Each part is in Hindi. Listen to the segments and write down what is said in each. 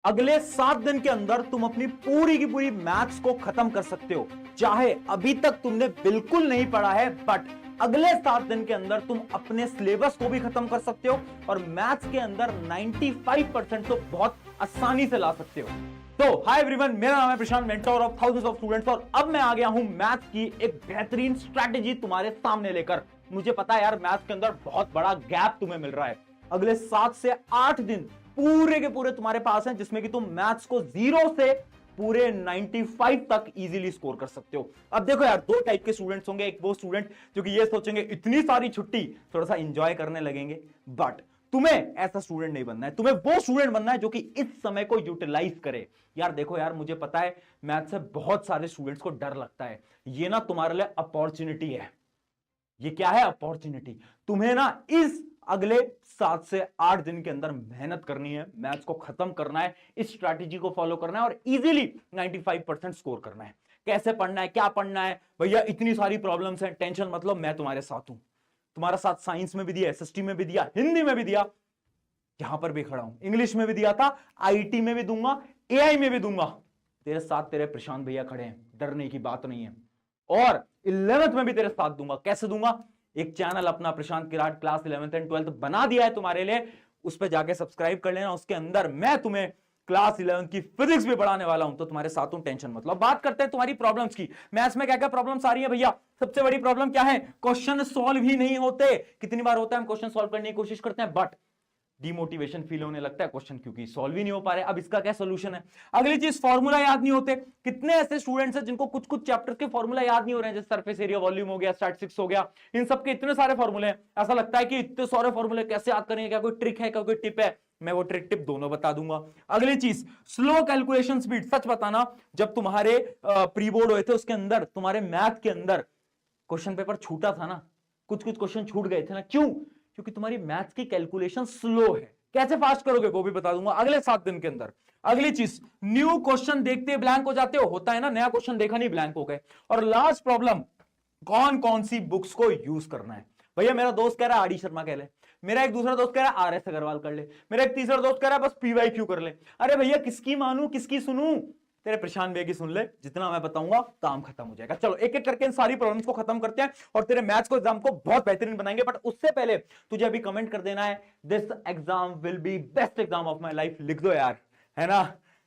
अगले 7 दिन के अंदर तुम अपनी पूरी की पूरी मैथ्स को खत्म कर सकते हो। चाहे अभी तक तुमने बिल्कुल नहीं पढ़ा है, बट अगले 7 दिन के अंदर तुम अपने सिलेबस को भी खत्म कर सकते हो और मैथ्स के अंदर 95% तो बहुत आसानी से ला सकते हो। तो हाय एवरीवन, मेरा नाम है Prashant, mentor of thousands of students, और अब मैं आ गया हूं मैथ्स की एक बेहतरीन स्ट्रैटेजी तुम्हारे सामने लेकर। मुझे पता है यार, मैथ्स के अंदर बहुत बड़ा गैप तुम्हें मिल रहा है। अगले 7 से 8 दिन पूरे के पूरे तुम्हारे पास हैं, जिसमें कि तुम मैथ्स को 0 से पूरे 95 तक इजीली स्कोर कर सकते हो। अब देखो यार, दो टाइप के स्टूडेंट्स होंगे। एक वो स्टूडेंट जो कि ये सोचेंगे इतनी सारी छुट्टी, थोड़ा सा एंजॉय करने लगेंगे, बट तुम्हें ऐसा स्टूडेंट नहीं बनना है। तुम्हें वो स्टूडेंट बनना है जो कि इस समय को यूटिलाइज करे। यार देखो यार, मुझे पता है मैथ से बहुत सारे स्टूडेंट्स को डर लगता है। ये ना तुम्हारे लिए अपॉर्चुनिटी है। ये क्या है? अपॉर्चुनिटी। तुम्हें ना इस अगले 7 से 8 दिन के अंदर मेहनत करनी है, मैथ्स को खत्म करना है, इस स्ट्रैटेजी को फॉलो करना है और इजीली 95% स्कोर करना है। कैसे पढ़ना है, क्या पढ़ना है? भैया इतनी सारी प्रॉब्लम्स हैं, टेंशन मतलब, मैं तुम्हारे साथ हूं। तुम्हारा साथ साइंस में भी दिया, एसएसटी में भी दिया, हिंदी में भी दिया, यहां पर भी खड़ा हूं, इंग्लिश में भी दिया था, आईटी में भी दूंगा, एआई में भी दूंगा। तेरे साथ तेरे प्रशांत भैया खड़े हैं, डरने की बात नहीं है। और 11th में भी तेरे साथ दूंगा। कैसे दूंगा? एक चैनल अपना प्रशांत किराट क्लास 11th एंड 12th बना दिया है तुम्हारे लिए, उस पर जाके सब्सक्राइब कर लेना। उसके अंदर मैं तुम्हें क्लास 11th की फिजिक्स भी पढ़ाने वाला हूं, तो तुम्हारे साथ हूं, टेंशन मतलब। बात करते हैं तुम्हारी प्रॉब्लम्स की। मैथ्स में क्या क्या प्रॉब्लम्स आ रही है भैया? सबसे बड़ी प्रॉब्लम क्या है? क्वेश्चन सॉल्व ही नहीं होते। कितनी बार होता है हम क्वेश्चन सॉल्व करने की कोशिश करते हैं, बट डिमोटिवेशन फील होने लगता है क्वेश्चन क्योंकि सॉल्व ही नहीं हो पा रहे। अब इसका क्या सोल्यूशन है? अगली चीज, फॉर्मूला याद नहीं होते। कितने ऐसे स्टूडेंट्स हैं जिनको कुछ कुछ चैप्टर्स के फॉर्मूला याद नहीं हो रहे हैं, जैसे सरफेस एरिया, वॉल्यूम हो गया, स्टैटिस्टिक्स हो गया, इन सब के इतने सारे फॉर्मूले हैं। ऐसा लगता है कि इतने सारे फॉर्मूले कैसे याद करेंगे? क्या कोई ट्रिक है, क्या कोई टिप है? मैं वो ट्रिक टिप दोनों बता दूंगा। अगली चीज, स्लो कैलकुलेशन स्पीड। सच बताना, जब तुम्हारे प्री बोर्ड हुए थे उसके अंदर, तुम्हारे मैथ के अंदर क्वेश्चन पेपर छूटा था ना, कुछ कुछ क्वेश्चन छूट गए थे ना। क्यों? क्योंकि तुम्हारी मैथ्स की कैलकुलेशन स्लो है। कैसे फास्ट करोगे वो भी बता दूंगा अगले 7 दिन के अंदर। अगली चीज, न्यू क्वेश्चन देखते ब्लैंक हो जाते हो, होता है ना, नया क्वेश्चन देखा नहीं ब्लैंक हो गए। और लास्ट प्रॉब्लम, कौन कौन सी बुक्स को यूज करना है। भैया मेरा दोस्त कह रहा है आर डी शर्मा कह ले, मेरा एक दूसरा दोस्त कह रहा है आर एस अग्रवाल कर ले, मेरा एक तीसरा दोस्त कह रहा है बस पीवाईक्यू कर ले। अरे भैया किसकी मानू, किसकी सुनूं? तेरे प्रशांत भैया की सुन ले, जितना मैं बताऊंगा काम खत्म हो जाएगा। चलो एक एक करके इन सारी प्रॉब्लम्स को खत्म करते हैं और तेरे मैथ्स को एग्जाम को बहुत बेहतरीन बनाएंगे। बट उससे पहले तुझे अभी कमेंट कर देना है, this exam will be best exam of my life. लिख दो यार, है ना,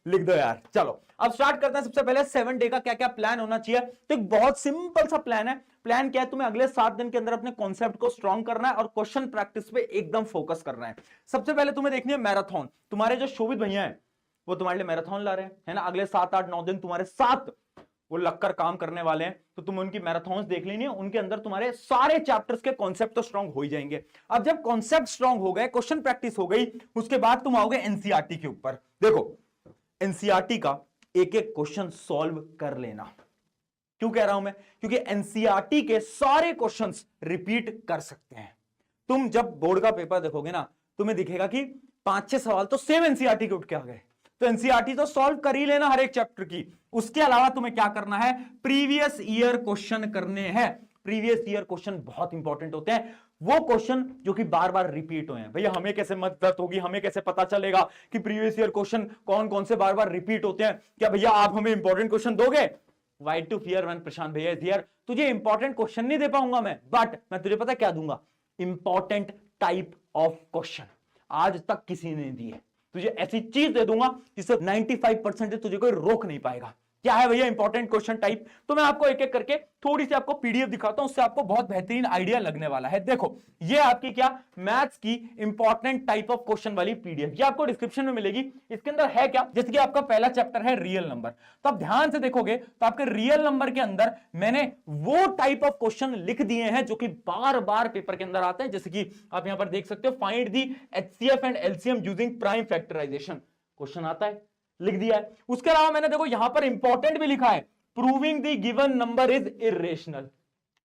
लिख दो यार। चलो अब स्टार्ट करते हैं। सबसे पहले 7 डे का क्या क्या प्लान होना चाहिए। तो एक बहुत सिंपल सा प्लान है। प्लान क्या है? तुम्हें अगले 7 दिन के अंदर अपने कॉन्सेप्ट को स्ट्रॉन्ग करना है और क्वेश्चन प्रैक्टिस पे एकदम फोकस करना है। सबसे पहले तुम्हें देखनी है मैराथन। तुम्हारे जो शोभित भैया हैं वो तुम्हारे लिए मैराथन ला रहे हैं, है ना। अगले 7 8 9 दिन तुम्हारे साथ वो लगकर काम करने वाले हैं, तो तुम्हें उनकी मैराथन्स देख लेनी है। उनके अंदर तुम्हारे सारे चैप्टर्स के कॉन्सेप्ट तो स्ट्रांग हो ही जाएंगे। अब जब कॉन्सेप्ट स्ट्रांग हो गए, क्वेश्चन प्रैक्टिस हो गई, उसके बाद तुम आओगे एनसीईआरटी के ऊपर। देखो एनसीईआरटी का एक एक क्वेश्चन सॉल्व कर लेना। क्यों कह रहा हूं मैं? क्योंकि एनसीईआरटी के सारे क्वेश्चंस रिपीट कर सकते हैं। तुम जब बोर्ड का पेपर देखोगे ना, तुम्हें दिखेगा कि 5-6 सवाल तो सेम एनसीईआरटी के उठ के आ गए। तो एनसीईआरटी तो सॉल्व कर ही लेना हर एक चैप्टर की। उसके अलावा तुम्हें क्या करना है? प्रीवियस ईयर क्वेश्चन करने हैं। प्रीवियस ईयर क्वेश्चन बहुत इंपॉर्टेंट होते हैं, वो क्वेश्चन जो कि बार बार रिपीट हुए हैं। भैया हमें कैसे मदद होगी, हमें कैसे पता चलेगा कि प्रीवियस ईयर क्वेश्चन कौन कौन से बार बार रिपीट होते हैं? क्या भैया आप हमें इंपॉर्टेंट क्वेश्चन दोगे? वाइट टू फियर वन प्रशांत भैया इज हियर। तुझे इंपॉर्टेंट क्वेश्चन नहीं दे पाऊंगा मैं, बट मैं तुझे पता क्या दूंगा? Important type of question. आज तक किसी ने दिए, तुझे ऐसी चीज दे दूंगा जिससे 95% तुझे कोई रोक नहीं पाएगा। क्या है भैया इंपॉर्टेंट क्वेश्चन टाइप? तो मैं आपको एक एक करके थोड़ी सी आपको पीडीएफ दिखाता हूं, उससे आपको बहुत बेहतरीन आइडिया लगने वाला है। देखो ये आपकी क्या, मैथ्स की इंपॉर्टेंट टाइप ऑफ क्वेश्चन वाली पीडीएफ, ये आपको डिस्क्रिप्शन में मिलेगी। इसके अंदर है क्या? जैसे कि आपका पहला चैप्टर है रियल नंबर, तो आप ध्यान से देखोगे तो आपके रियल नंबर के अंदर मैंने वो टाइप ऑफ क्वेश्चन लिख दिए हैं जो कि बार बार पेपर के अंदर आते हैं। जैसे कि आप यहां पर देख सकते हो, find the HCF and LCM using prime factorisation, question आता है, लिख दिया है। उसके अलावा मैंने देखो यहां पर इंपॉर्टेंट भी लिखा है, proving the given number is irrational.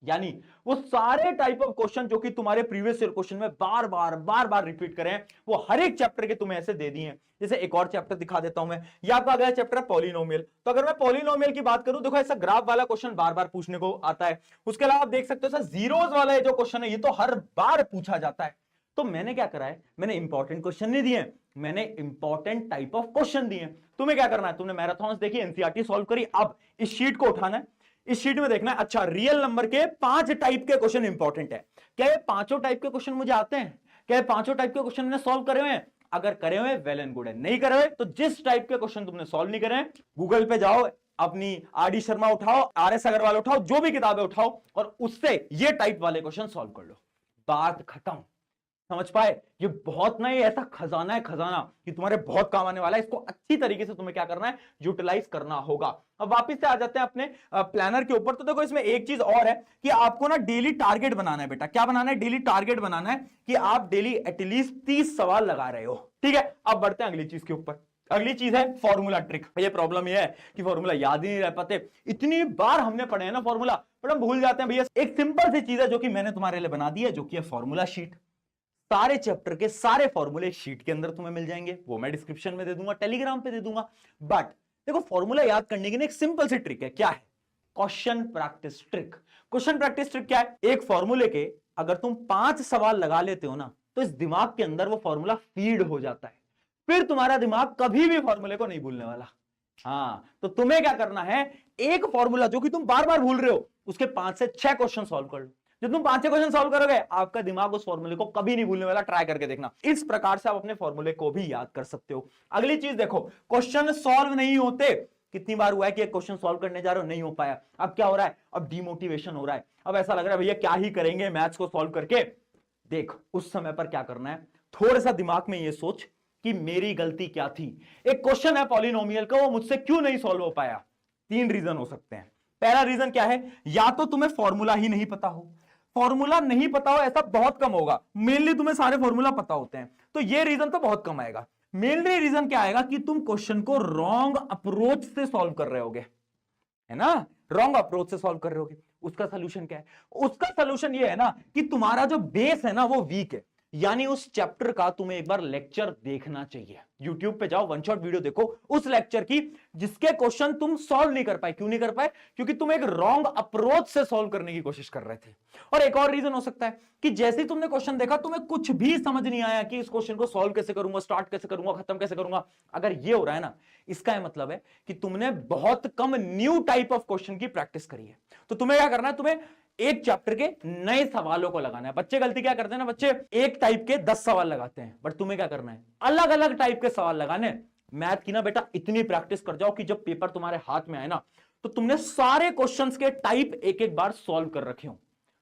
यानी वो सारे टाइप ऑफ क्वेश्चन जो कि तुम्हारे प्रीवियस ईयर क्वेश्चन में बार बार रिपीट करें, वो हर एक चैप्टर के तुम्हें ऐसे दे दिए हैं। जैसे एक और चैप्टर दिखा देता हूं मैं, ये आपका अगला चैप्टर है पॉलिनोमियल। तो अगर मैं पॉलिनोमियल की बात करूं, देखो ऐसा ग्राफ वाला क्वेश्चन बार बार पूछने को आता है। उसके अलावा आप देख सकते हो सर जीरोस वाला जो क्वेश्चन है, ये तो हर बार पूछा जाता है। तो मैंने क्या करा है, मैंने इंपॉर्टेंट क्वेश्चन नहीं दिए, मैंने इंपॉर्टेंट टाइप ऑफ क्वेश्चन दिए। तुम्हें क्या करना है, तुमने मैराथन देखी, एनसीईआरटी सॉल्व करी, अब इस शीट को उठाना है, इस शीट में देखना है अच्छा रियल नंबर के 5 टाइप के क्वेश्चन इंपॉर्टेंट है। क्या ये पांचों टाइप के क्वेश्चन मुझे आते हैं? क्या ये पांचों टाइप के क्वेश्चन मैंने सॉल्व करे हुए हैं? अगर करे हुए वेल एंड गुड है, नहीं करे हुए तो जिस टाइप के क्वेश्चन तुमने सॉल्व नहीं करे हैं, गूगल पे जाओ, अपनी आर.डी. शर्मा उठाओ, आर.एस. अग्रवाल उठाओ, जो भी किताबें उठाओ और उससे ये टाइप वाले क्वेश्चन सॉल्व कर लो, बात खत्म। समझ पाए? ये बहुत नहीं, ऐसा खजाना है, खजाना कि तुम्हारे बहुत काम आने वाला है। इसको अच्छी तरीके से तुम्हें क्या करना है, यूटिलाइज करना होगा। अब वापस से आ जाते हैं अपने प्लानर के ऊपर। तो देखो इसमें एक चीज और है कि आपको ना डेली टारगेट बनाना है बेटा। क्या बनाना है? डेली टारगेट बनाना है कि आप डेली एटलीस्ट 30 सवाल लगा रहे हो। ठीक है, अब बढ़ते हैं अगली चीज के ऊपर। अगली चीज है फॉर्मूला ट्रिक। ये प्रॉब्लम ये है कि फॉर्मूला याद ही नहीं रह पाते। इतनी बार हमने पढ़े हैं ना फॉर्मूला, पर हम भूल जाते हैं। भैया एक सिंपल सी चीज है जो कि मैंने तुम्हारे लिए बना दी है, जो कि है फॉर्मूला शीट। सारे चैप्टर के सारे फॉर्मूले शीट के अंदर तुम्हें मिल जाएंगे, वो मैं डिस्क्रिप्शन में दे दूंगा, टेलीग्राम पे दे दूंगा। बट देखो फॉर्मूला याद करने की ना एक सिंपल सी ट्रिक है। क्या है? Question practice trick. Question practice trick क्या है? एक फॉर्मूले के अगर तुम 5 सवाल लगा लेते हो ना, तो इस दिमाग के अंदर वो फॉर्मूला फीड हो जाता है, फिर तुम्हारा दिमाग कभी भी फॉर्मूले को नहीं भूलने वाला। हाँ, तो तुम्हें क्या करना है, एक फॉर्मूला जो कि तुम बार बार भूल रहे हो, उसके 5 से 6 क्वेश्चन सॉल्व कर लो। जब तुम 5-6 क्वेश्चन सॉल्व करोगे, आपका दिमाग उस फॉर्मूले को कभी नहीं भूलने वाला। ट्राई करके देखना। इस प्रकार से आप अपने फॉर्मूले को भी याद कर सकते हो। अगली चीज देखो, क्वेश्चन सॉल्व नहीं होते। कितनी बार हुआ है कि एक क्वेश्चन सॉल्व करने जा रहे हो, नहीं हो पाया। अब क्या हो रहा है? अब डिमोटिवेशन हो रहा है। अब ऐसा लग रहा है भैया क्या ही करेंगे मैथ्स को सॉल्व करके। देख, उस समय पर क्या करना है, थोड़ा सा दिमाग में ये सोच कि मेरी गलती क्या थी। एक क्वेश्चन है पॉलिनोमियल का, वो मुझसे क्यों नहीं सॉल्व हो पाया? 3 रीजन हो सकते हैं। पहला रीजन क्या है? या तो तुम्हें फॉर्मूला ही नहीं पता हो। फॉर्मूला नहीं पता हो ऐसा बहुत कम होगा, मेनली तुम्हें सारे फॉर्मूला पता होते हैं, तो ये रीजन तो बहुत कम आएगा। मेनली रीजन क्या आएगा कि तुम क्वेश्चन को रॉन्ग अप्रोच से सॉल्व कर रहे होगे, है ना? रॉन्ग अप्रोच से सॉल्व कर रहे होगे। उसका सोल्यूशन क्या है? उसका सोल्यूशन ये है ना कि तुम्हारा जो बेस है ना वो वीक है। यानी उस चैप्टर का तुम्हें एक बार लेक्चर देखना चाहिए। YouTube पे जाओ, वन शॉट वीडियो देखो उस लेक्चर की जिसके क्वेश्चन तुम सॉल्व नहीं कर पाए। क्यों नहीं कर पाए? क्योंकि तुम एक रॉन्ग अप्रोच से सॉल्व करने की कोशिश कर रहे थे। और एक और रीजन हो सकता है कि जैसे ही तुमने क्वेश्चन देखा, तुम्हें कुछ भी समझ नहीं आया कि इस क्वेश्चन को सॉल्व कैसे करूंगा, स्टार्ट कैसे करूंगा, खत्म कैसे करूंगा। अगर ये हो रहा है ना, इसका यह मतलब है कि तुमने बहुत कम न्यू टाइप ऑफ क्वेश्चन की प्रैक्टिस करी है। तो तुम्हें क्या करना है, तुम्हें एक चैप्टर के नए सवालों को लगाना है। बच्चे गलती क्या करते हैं ना, बच्चे एक टाइप के 10 सवाल लगाते हैं, बट तुम्हें क्या करना है, अलग अलग टाइप के सवाल लगाने। मैथ की ना बेटा इतनी प्रैक्टिस कर जाओ कि जब पेपर तुम्हारे हाथ में आए ना, तो तुमने सारे क्वेश्चंस के टाइप एक एक बार सॉल्व कर रखे हो।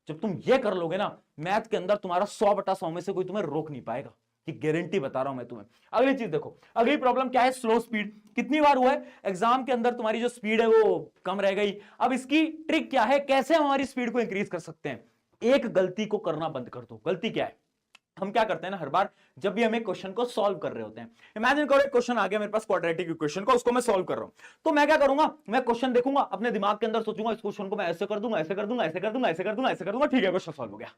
जब तुम ये कर लोगे ना, मैथ के अंदर तुम्हारा 100/100 में से कोई तुम्हें रोक नहीं पाएगा। ये गारंटी बता रहा हूं मैं तुम्हें। अगली चीज देखो, अगली प्रॉब्लम क्या है, स्लो स्पीड। कितनी बार हुआ है एग्जाम के अंदर तुम्हारी जो स्पीड है वो कम रह गई। अब इसकी ट्रिक क्या है, कैसे हम हमारी स्पीड को इंक्रीज कर सकते हैं? एक गलती को करना बंद कर दो। गलती क्या है? हम क्या करते हैं ना, हर बार जब भी हम एक क्वेश्चन को सॉल्व कर रहे होते हैं, इमेजिन करो एक क्वेश्चन आ गया मेरे पास क्वाड्रेटिक इक्वेशन का, उसको मैं सॉल्व कर रहा हूं, तो मैं क्या करूंगा, मैं क्वेश्चन देखूंगा, अपने दिमाग के अंदर सोचूंगा इस क्वेश्चन को मैं ऐसे कर दूंगा, ऐसे कर दूंगा, ऐसे कर दूंगा, ऐसे कर दूंगा, ऐसे कर दूंगा, ठीक है क्वेश्चन सॉल्व हो गया।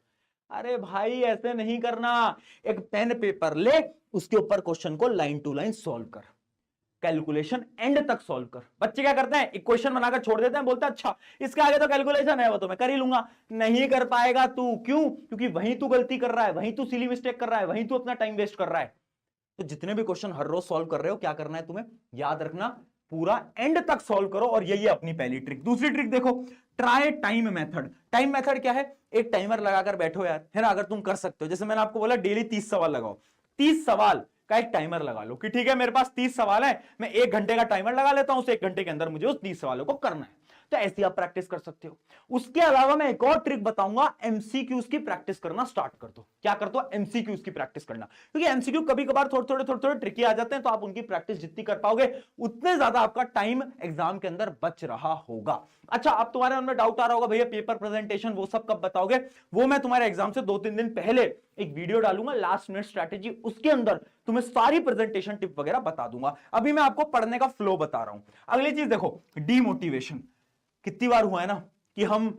अरे भाई ऐसे नहीं करना। एक पेन पेपर ले, उसके ऊपर क्वेश्चन को लाइन टू लाइन सॉल्व कर, कैलकुलेशन एंड तक सॉल्व कर। बच्चे क्या करते हैं, इक्वेशन बनाकर छोड़ देते हैं, बोलते हैं अच्छा इसके आगे तो कैलकुलेशन है, वो तो मैं कर ही लूंगा। नहीं कर पाएगा तू। क्यों? क्योंकि वहीं तू गलती कर रहा है, वहीं तू सिली मिस्टेक कर रहा है, वहीं तू अपना टाइम वेस्ट कर रहा है। तो जितने भी क्वेश्चन हर रोज सॉल्व कर रहे हो, क्या करना है तुम्हें, याद रखना पूरा एंड तक सॉल्व करो। और यही अपनी पहली ट्रिक। दूसरी ट्रिक देखो, try time method. Time method क्या है? एक टाइमर लगाकर बैठो यार, है ना। अगर तुम कर सकते हो, जैसे मैंने आपको बोला डेली 30 सवाल लगाओ, 30 सवाल का एक टाइमर लगा लो कि ठीक है मेरे पास 30 सवाल है, मैं 1 घंटे का टाइमर लगा लेता हूं, उस 1 घंटे के अंदर मुझे उस 30 सवालों को करना है। तो ऐसी आप प्रैक्टिस कर सकते हो। उसके अलावा मैं एक और ट्रिक बताऊंगा, एमसीक्यूज की प्रैक्टिस करना स्टार्ट कर दो। क्या कर दो? एमसीक्यूज की प्रैक्टिस करना। क्योंकि एमसीक्यू कभी कभार थोड़े थोड़े ट्रिकी आ जाते हैं, तो आप उनकी प्रैक्टिस जितनी कर पाओगे उतने ज्यादा आपका टाइम एग्जाम के अंदर बच रहा होगा। अच्छा, अब तुम्हारे मन में डाउट आ रहा होगा भैया पेपर प्रेजेंटेशन वो सब कब बताओगे? वो मैं तुम्हारे एग्जाम से 2-3 दिन पहले एक वीडियो डालूंगा, लास्ट मिनट स्ट्रैटेजी, उसके अंदर तुम्हें सारी प्रेजेंटेशन टिप वगैरह बता दूंगा। अभी मैं आपको पढ़ने का फ्लो बता रहा हूं। अगली चीज देखो, डीमोटिवेशन। कितनी बार हुआ है ना कि हम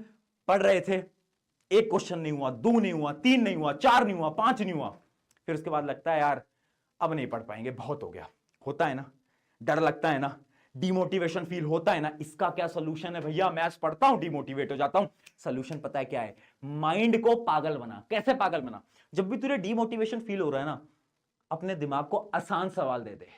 पढ़ रहे थे, एक क्वेश्चन नहीं हुआ, 2 नहीं हुआ, 3 नहीं हुआ, 4 नहीं हुआ, 5 नहीं हुआ, फिर उसके बाद लगता है यार अब नहीं पढ़ पाएंगे, बहुत हो गया। होता है ना, डर लगता है ना। डिमोटिवेशन फील होता है ना, इसका क्या सोल्यूशन है भैया? मैथ्स पढ़ता हूं, डिमोटिवेट हो जाता हूं। सोल्यूशन पता है क्या है? माइंड को पागल बना। कैसे पागल बना? जब भी तुझे डिमोटिवेशन फील हो रहा है ना, अपने दिमाग को आसान सवाल दे दे।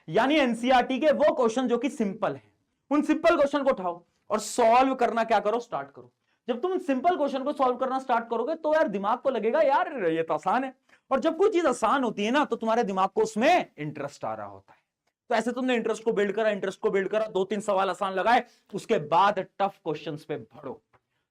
यानी एनसीईआरटी के वो क्वेश्चन जो कि सिंपल है, उन सिंपल क्वेश्चन को उठाओ और सॉल्व करना क्या करो, स्टार्ट करो। जब तुम सिंपल क्वेश्चन को सॉल्व करना स्टार्ट करोगे तो यार दिमाग को लगेगा यार ये तो आसान है। और जब कोई चीज आसान होती है ना तो तुम्हारे दिमाग को उसमें इंटरेस्ट आ रहा होता है। तो ऐसे तुमने इंटरेस्ट को बिल्ड करा, इंटरेस्ट को बिल्ड करा, 2-3 सवाल आसान लगाए, उसके बाद टफ क्वेश्चंस पे बढ़ो।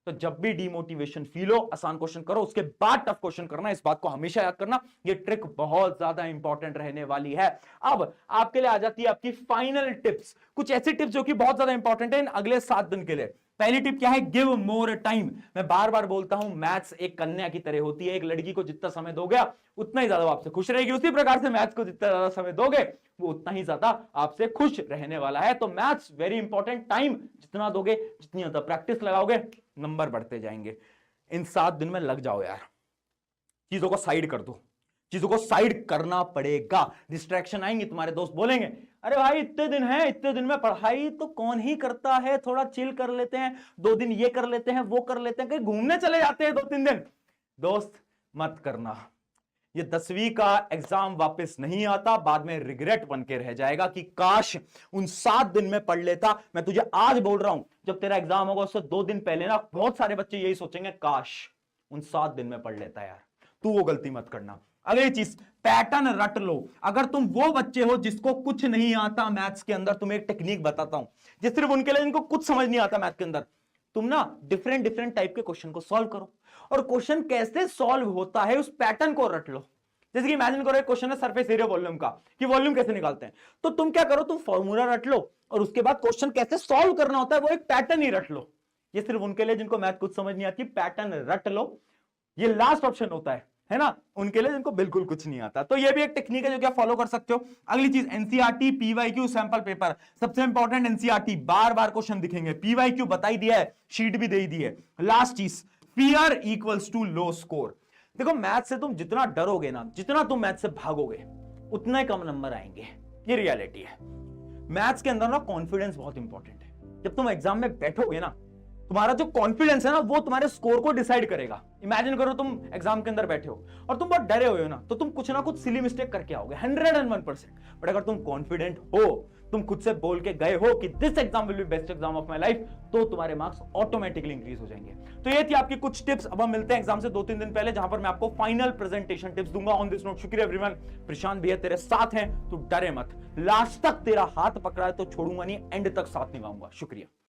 तो जब भी डिमोटिवेशन फील हो, आसान क्वेश्चन करो, उसके बाद टफ क्वेश्चन करना। इस बात को हमेशा याद करना, ये ट्रिक बहुत ज्यादा इंपॉर्टेंट रहने वाली है। अब आपके लिए आ जाती है आपकी फाइनल टिप्स, कुछ ऐसी टिप्स जो कि बहुत ज्यादा इंपॉर्टेंट है इन अगले 7 दिन के लिए। पहली टिप क्या है? Give more time. मैं बार बार बोलता हूं, मैथ्स एक कन्या की तरह होती है। एक लड़की को जितना समय दोगे उतना ही ज्यादा वो आपसे खुश रहेगी। उसी प्रकार से मैथ्स को जितना ज्यादा समय दोगे वो उतना ही ज्यादा आपसे खुश रहने वाला है। तो मैथ्स वेरी इंपॉर्टेंट। टाइम जितना दोगे, जितनी ज्यादा प्रैक्टिस लगाओगे, नंबर बढ़ते जाएंगे। इन 7 दिन में लग जाओ यार, चीजों को साइड कर दो, चीजों को साइड करना पड़ेगा। डिस्ट्रैक्शन आएंगे, तुम्हारे दोस्त बोलेंगे अरे भाई इतने दिन है, इतने दिन में पढ़ाई तो कौन ही करता है, थोड़ा चिल कर लेते हैं, 2 दिन ये कर लेते हैं, वो कर लेते हैं, कहीं घूमने चले जाते हैं 2-3 दिन। दोस्त मत करना। ये 10वीं का एग्जाम वापस नहीं आता, बाद में रिग्रेट बन के रह जाएगा कि काश उन 7 दिन में पढ़ लेता। मैं तुझे आज बोल रहा हूं, जब तेरा एग्जाम होगा उससे 2 दिन पहले ना बहुत सारे बच्चे यही सोचेंगे काश उन 7 दिन में पढ़ लेता। यार तू वो गलती मत करना। अगली चीज, पैटर्न रट लो। अगर तुम वो बच्चे हो जिसको कुछ नहीं आता मैथ्स के अंदर, तुम्हें एक टेक्निक बताता हूं जो सिर्फ उनके लिए जिनको कुछ समझ नहीं आता मैथ्स के अंदर। तुम ना डिफरेंट डिफरेंट टाइप के क्वेश्चन को सॉल्व करो, और क्वेश्चन कैसे सॉल्व होता है उस पैटर्न को रट लो। जैसे कि इमेजिन करो एक क्वेश्चन है सरफेस एरिया वॉल्यूम का, कि वॉल्यूम कैसे निकालते हैं, तो तुम क्या करो, तुम फॉर्मूला रट लो और उसके बाद क्वेश्चन कैसे सॉल्व करना होता है वो एक पैटर्न ही रट लो। ये सिर्फ उनके लिए जिनको मैथ कुछ समझ नहीं आती, पैटर्न रट लो। ये लास्ट ऑप्शन होता है ना, उनके लिए जिनको बिल्कुल कुछ नहीं आता। तो ये भी एक टेक्निक है जो क्या फॉलो कर सकते हो। अगली चीज, एनसीईआरटी पीवाईक्यू सैंपल पेपर, सबसे इंपॉर्टेंट एनसीईआरटी, बार बार क्वेश्चन दिखेंगे, पीवाईक्यू बता ही दिया है, शीट भी दे ही दी है। लास्ट चीज, fear equals to low score. देखो मैथ से तुम जितना डरोगे ना, जितना तुम मैथ से भागोगे, उतना ही कम नंबर आएंगे। ये रियलिटी है। मैथ्स के अंदर ना कॉन्फिडेंस बहुत इंपॉर्टेंट है। जब तुम एग्जाम में बैठोगे ना, तुम्हारा जो कॉन्फिडेंस है ना वो तुम्हारे स्कोर को डिसाइड करेगा। इमेजिन करो तुम एग्जाम के अंदर बैठे हो और तुम बहुत डरे हुए हो ना, तो तुम कुछ ना कुछ सिली मिस्टेक करके आओगे 101%। बट अगर तुम कॉन्फिडेंट हो, तुम खुद से बोल के गए हो कि this exam will be best exam of my life, तो तुम्हारे मार्क्स ऑटोमेटिकली इंक्रीज हो जाएंगे। तो ये थी आपकी कुछ टिप्स। अब हम मिलते हैं एग्जाम से 2-3 दिन पहले, जहां पर मैं आपको फाइनल प्रेजेंटेशन टिप्स दूंगा ऑन दिस नोट। शुक्रिया एवरीवन। प्रशांत भैया तेरे साथ हैं, तू डरे मत। लास्ट तक तेरा हाथ पकड़ा है तो छोड़ूंगा नहीं, एंड तक साथ निभाऊंगा। शुक्रिया।